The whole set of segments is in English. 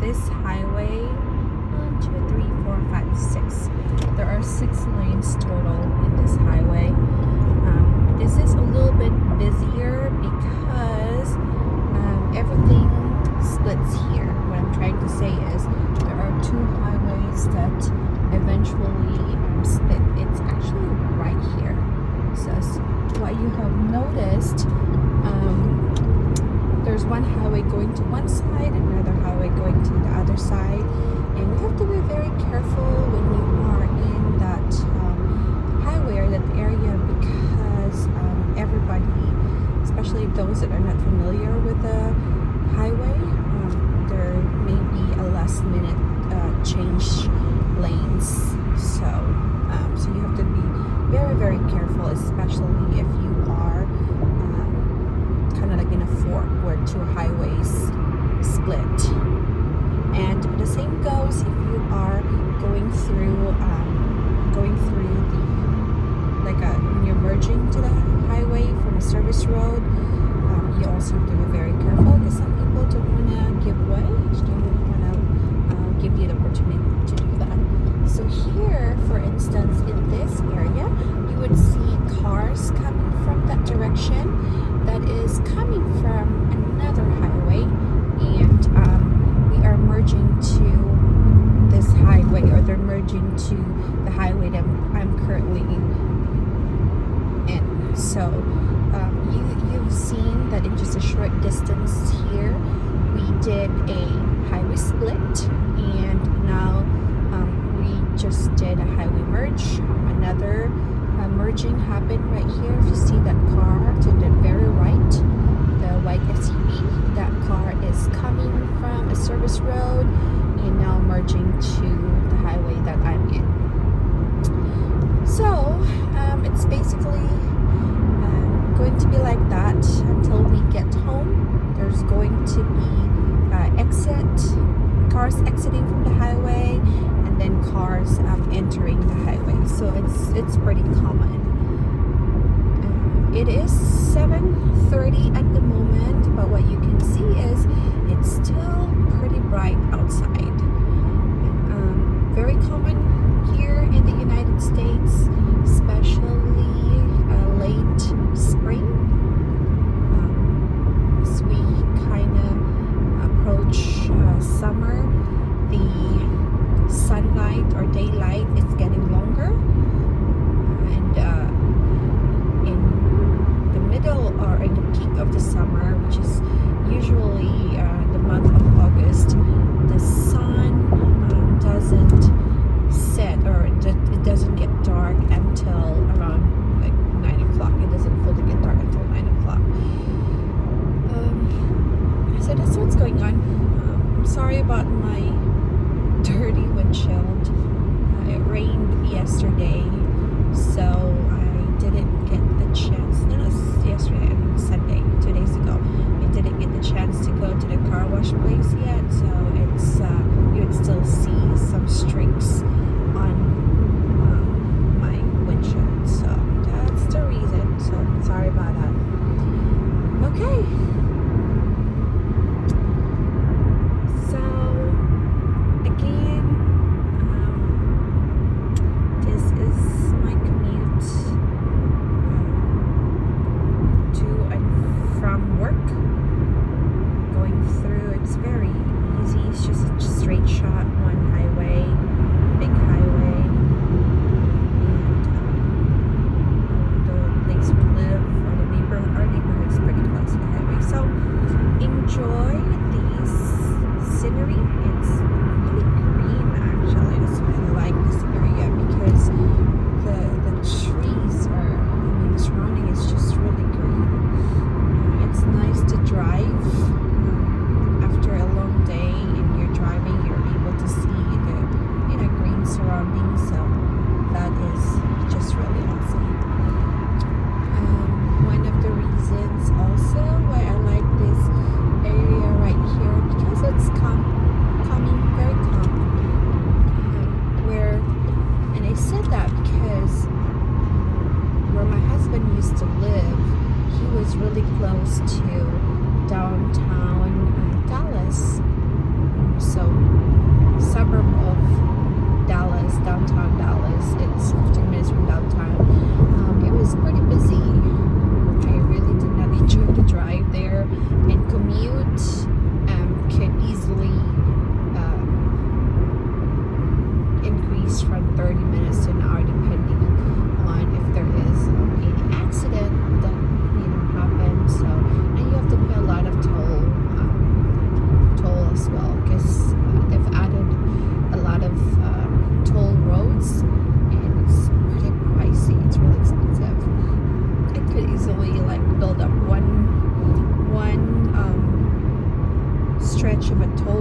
this highway, 1, 2, 3, 4, 5, 6. There are 6 lanes total in this highway. This is a little bit busier because everything splits here. What I'm trying to say is there are 2 highways that eventually split. It's actually right here. So what you have noticed, there's one highway going to one side and another highway going to the other side, and you have to be very careful when you are in that highway or that area, because everybody, especially those that are not familiar with the highway, there may be a last minute change lanes, so you have to be very, very careful, especially if you are kind of like in a fork where 2 highways split. And the same goes if you are going through when you're merging to the highway from a service road. You also have to be very careful, because some people don't want to give way, don't want to give you the opportunity to do that. So here, for instance, in this area, you would see cars coming from that direction that is coming from another highway, and we are merging to this highway, or they're merging to the highway that I'm currently in. So you've seen that in just a short distance here, we did a highway split, and now we just did a highway merge. Another merging happened right here. If you see that car to the very right, the white SUV, that car is coming from a service road and now merging to the highway that I'm in. So it's basically going to be like that until we get home. There's going to be cars exiting from the highway, and then cars entering the highway. So it's pretty common. It is 7:30 at the moment, but what you can see is it's still pretty bright outside. Very common here in the United States, especially late spring. As we kind of approach summer, the sunlight or daylight is getting longer, and in the middle or in the peak of the summer, which is usually the month of August, the sun doesn't set, or it doesn't get dark until around like 9 o'clock. It doesn't fully get dark until 9 o'clock. So that's what's going on. I'm sorry about my dirty windshield. It rained yesterday, so I didn't get the chance. No, it was yesterday, I mean Sunday, 2 days ago. I didn't get the chance to go to the car wash place yet, so it's you would still see some streaks on my windshield. So that's the reason. So sorry about that. Okay. So again, this is my commute to and from work. Going through, it's very easy. It's just a straight shot, one highway, big highway, and the place we live, or the neighborhood, our neighborhood is pretty close to the highway. So enjoy these scenery. It's really green, actually. That's why I like this area, because the trees are, the surrounding is just really green. It's nice to drive after a long day and you're driving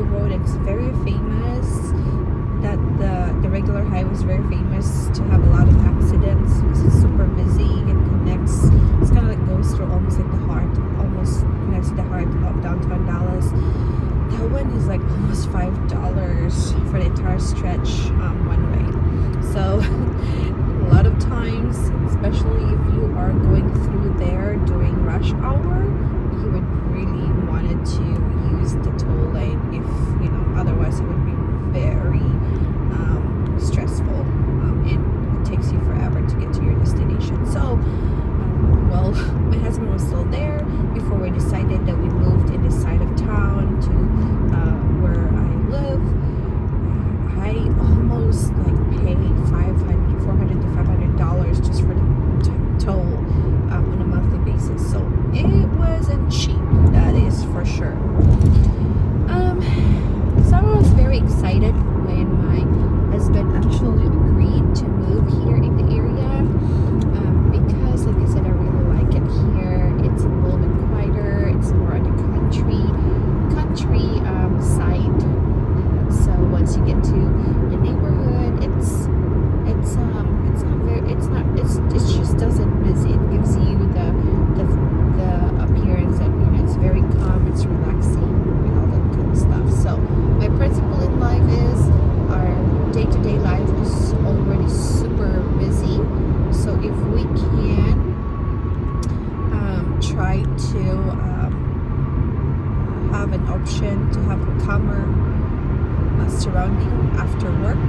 toll road. It's very famous. That the regular highway is very famous to have a lot of accidents. It's super busy. It connects. It's kind of like goes through almost like the heart, almost connects to the heart of downtown Dallas. That one is like almost $5 for the entire stretch one way. So a lot of times, especially if you are going through there during rush hour, you would really wanted to use the toll lane. If otherwise it would be very stressful, and it takes you forever to get to your destination. So well, my husband was still there before we decided that we moved in this side of town to where I live. I almost pay $400 to $500 just for the toll on a monthly basis. So it wasn't cheap, that is for sure. So I was very excited when my husband actually agreed to move here in the area, because like I said, I really like it here. It's a little bit quieter. It's more on the country side. So once you get to the neighborhood, it just doesn't busy. It gives you the appearance that it's very calm, it's relaxing, and all that kind of stuff. So my principle in life is our day-to-day life is already super busy. So if we can try to have an option to have a calmer surrounding after work,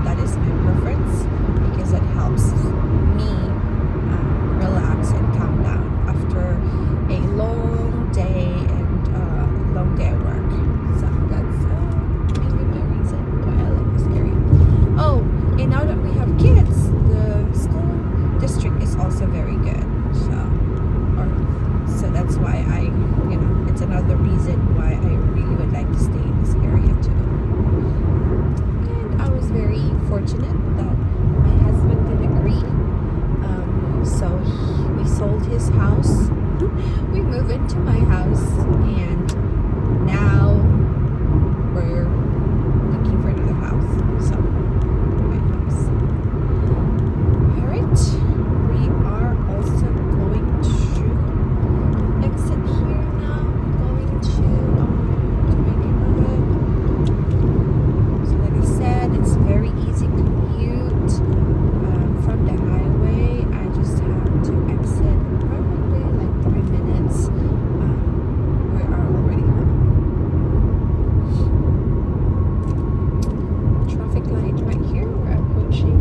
that is my preference, because it helps me relax and calm down after a long day and long day at work. So that's maybe my reason why I like this area. Oh, and now that we have kids, the school district is also very good. So that's why it's another reason why I really would like to stay in this area too. And I was very fortunate that my husband did agree. So we sold his house. We moved into my house, and now we're looking for another house. So very nice. All right, we are also going to exit here now. Going to my neighborhood. So like I said, it's very easy commute from the highway. I just have to exit probably like 3 minutes. We are already home. Traffic light right here. We're approaching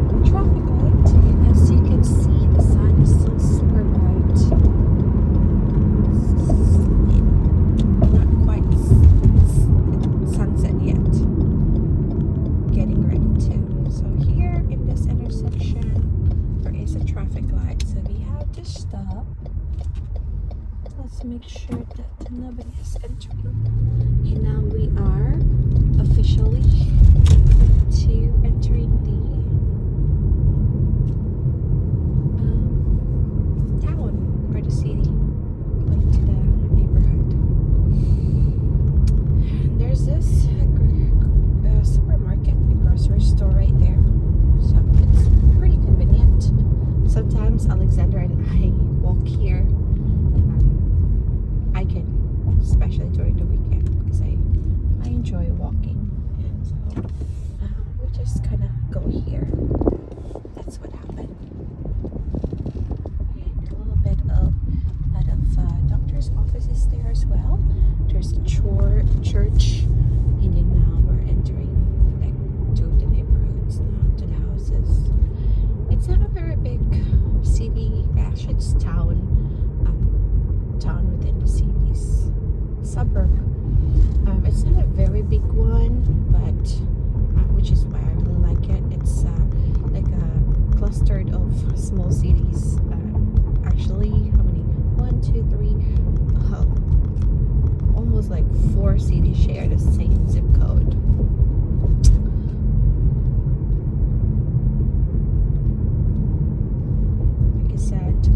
a traffic light, and as you can see, the sun is still super bright. It's not quite sunset yet. Getting ready to. So here in this intersection, there is a traffic light, so we have to stop. Let's make sure that nobody is entering. And now we are officially entering the town or the city, going to the neighborhood. There's this supermarket, a grocery store right there, so it's pretty convenient. Sometimes Alexander and I walk here. I can, especially during the weekend, because I enjoy walking, and so we just kind of go here. That's what happened. And a little bit of doctor's offices there as well. There's a church, and then now we're entering to the neighborhoods now, to the houses. It's not a very big city. Actually, it's town within the city's suburb. It's not a very big one, but which is why I really like it. It's like a clustered of small cities. Actually, how many? 1, 2, 3. Almost like 4 cities share the same zip code. Like I said,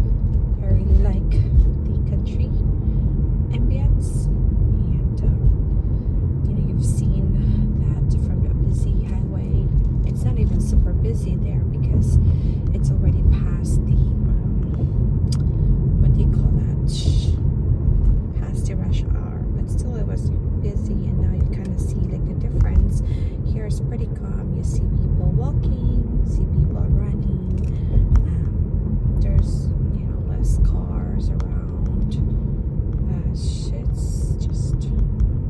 I really like the country ambience, and here is pretty calm. You see people walking, see people running. There's less cars around. It's just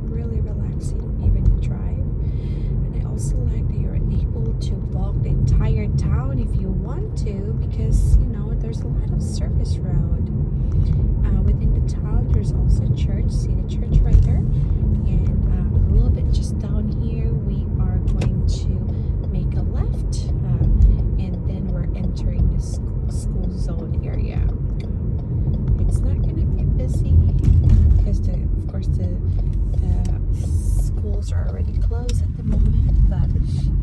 really relaxing even to drive. And I also like that you're able to walk the entire town if you want to, because there's a lot of service road. Within the town there's also a church. See the church right there? And a little bit just down here we are going to make a left, and then we're entering the school zone area. It's not going to be busy because of course the schools are already closed at the moment, but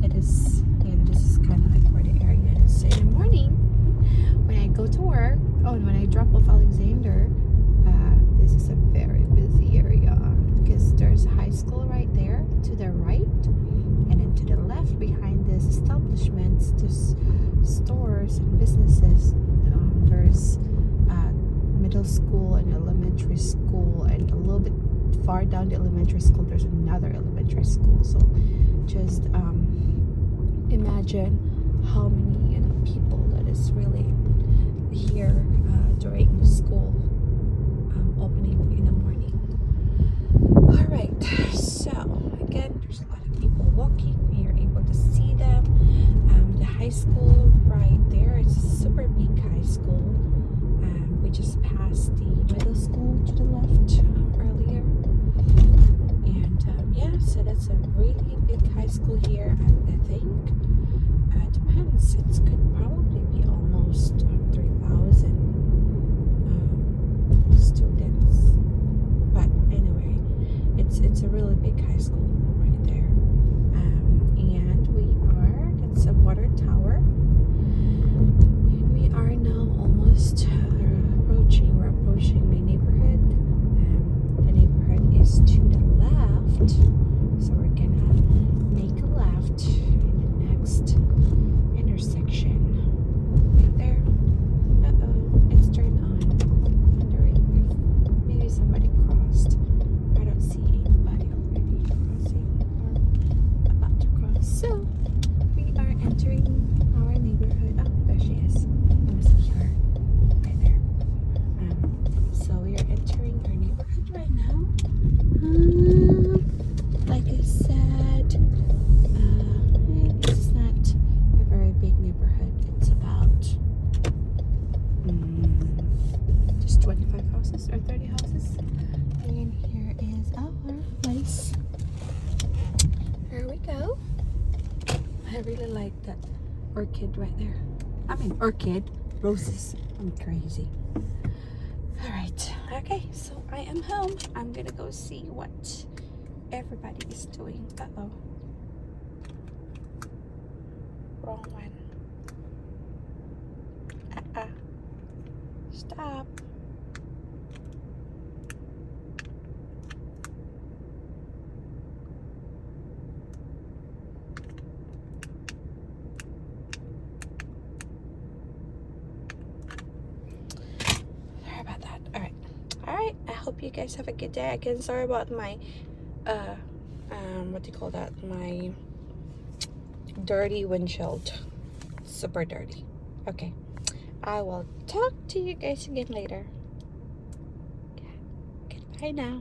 it is, this is kind of like where the area is. So in the morning when I go to work, and when I drop off Alexander, this is a very busy area because there's high school right there to the right, and then to the left behind this establishments there's stores and businesses. There's middle school and elementary school, and a little bit far down the elementary school there's another elementary school. So just imagine how many people that is really here during the school opening in the morning. Alright, so again there's a lot of people walking. You're able to see them. The high school right there is a super big high school. We just passed the middle school to the left earlier, and so that's a really big high school here. I think depends, it could probably be almost 3,000 students, but anyway, it's a really big high school right there. And that's a water tower, and we are now almost we're approaching my neighborhood. The neighborhood is to the left, so we're gonna make a left in the next intersection. Right there. It's turned on. Wondering if maybe somebody crossed. I don't see anybody already crossing or about to cross. So we are entering our neighborhood. Oh, there she is. Let me see her. Right there. So we are entering our neighborhood right now. Like I said, it's not a very big neighborhood. It's about just 25 houses or 30 houses. And here is our place. Here we go. I really like that orchid right there. I mean orchid, roses. I'm crazy. Alright, okay, so I am home. I'm gonna go see what everybody is doing. Uh-oh. Wrong one. Stop. Sorry about that. Alright, I hope you guys have a good day. Again, sorry about my what do you call that? My dirty windshield. Super dirty. Okay. I will talk to you guys again later. Goodbye now.